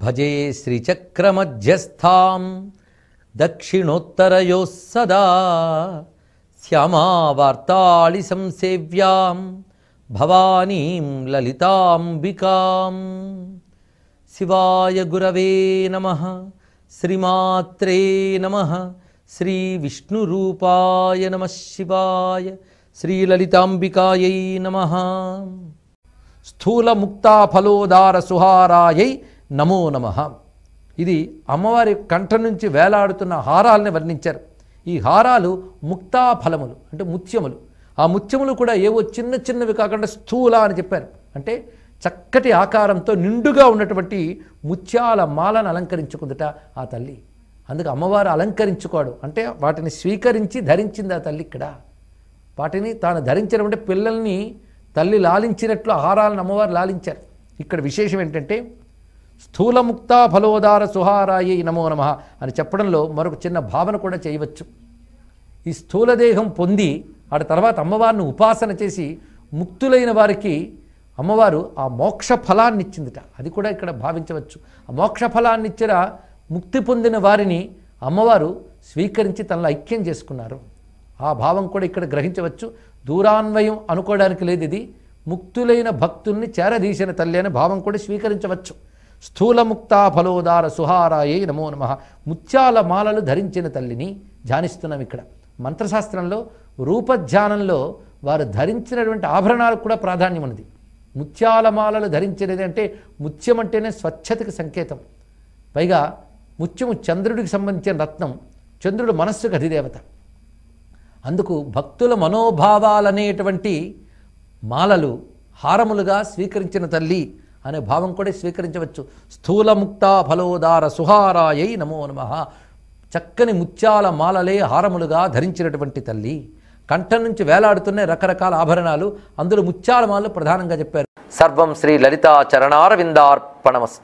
భజే శ్రీచక్రమధ్యస్థాం దక్షిణోత్తరయోः సదా శ్యామావార్తాళి సంసేవ్యాం భవానీం లలితాంబికాం. శివాయ గురవే నమః. శ్రీమాత్రే నమః. శ్రీ విష్ణురూపాయ నమః శివాయ. శ్రీలలితాంబికాయై నమః. స్థూల ముక్తా ఫలోదార సుహారాయై నమో నమః. ఇది అమ్మవారి కంఠం నుంచి వేలాడుతున్న హారాలని వర్ణించారు. ఈ హారాలు ముక్తా ఫలములు అంటే ముత్యములు. ఆ ముత్యములు కూడా ఏవో చిన్న చిన్నవి కాకుండా స్థూల అని చెప్పారు. అంటే చక్కటి ఆకారంతో నిండుగా ఉన్నటువంటి ముత్యాల మాలను అలంకరించుకుందట ఆ తల్లి. అందుకు అమ్మవారు అలంకరించుకోడు అంటే వాటిని స్వీకరించి ధరించింది ఆ తల్లి. ఇక్కడ వాటిని తాను ధరించడం అంటే పిల్లల్ని తల్లి లాలించినట్లు హారాలను అమ్మవారు లాలించారు. ఇక్కడ విశేషం ఏంటంటే స్థూలముక్తా ఫలోదార సుహారాయై నమో నమః అని చెప్పడంలో మరొక చిన్న భావన కూడా చేయవచ్చు. ఈ స్థూలదేహం పొంది ఆ తర్వాత అమ్మవారిని ఉపాసన చేసి ముక్తులైన వారికి అమ్మవారు ఆ మోక్ష ఫలాన్ని ఇచ్చిందిట. అది కూడా ఇక్కడ భావించవచ్చు. ఆ మోక్ష ఫలాన్ని ఇచ్చిన ముక్తి పొందిన వారిని అమ్మవారు స్వీకరించి తనలో ఐక్యం చేసుకున్నారు. ఆ భావం కూడా ఇక్కడ గ్రహించవచ్చు. దూరాన్వయం అనుకోవడానికి లేదు. ఇది ముక్తులైన భక్తుల్ని చేరదీసిన తల్లి అనే భావం కూడా స్వీకరించవచ్చు. స్థూలముక్తా ఫలోదార సుహారాయై నమో నమః. ముత్యాల మాలలు ధరించిన తల్లిని ధ్యానిస్తున్నాం. ఇక్కడ మంత్రశాస్త్రంలో రూపధ్యానంలో వారు ధరించినటువంటి ఆభరణాలకు కూడా ప్రాధాన్యం ఉన్నది. ముత్యాల మాలలు ధరించినది అంటే ముత్యం అంటేనే స్వచ్ఛతకి సంకేతం. పైగా ముత్యము చంద్రుడికి సంబంధించిన రత్నం. చంద్రుడు మనస్సుకు అధిదేవత. అందుకు భక్తుల మనోభావాలనేటువంటి మాలలు హారములుగా స్వీకరించిన తల్లి అనే భావం కూడా స్వీకరించవచ్చు. స్థూలముక్తా ఫలోదార సుహారాయై నమో నమః. చక్కని ముత్యాల మాలలే హారములుగా ధరించినటువంటి తల్లి. కంఠం నుంచి వేలాడుతున్న రకరకాల ఆభరణాలు, అందులో ముత్యాల మాలలు ప్రధానంగా చెప్పారు. సర్వం శ్రీ లలితా చరణారవిందార్పణమస్తు.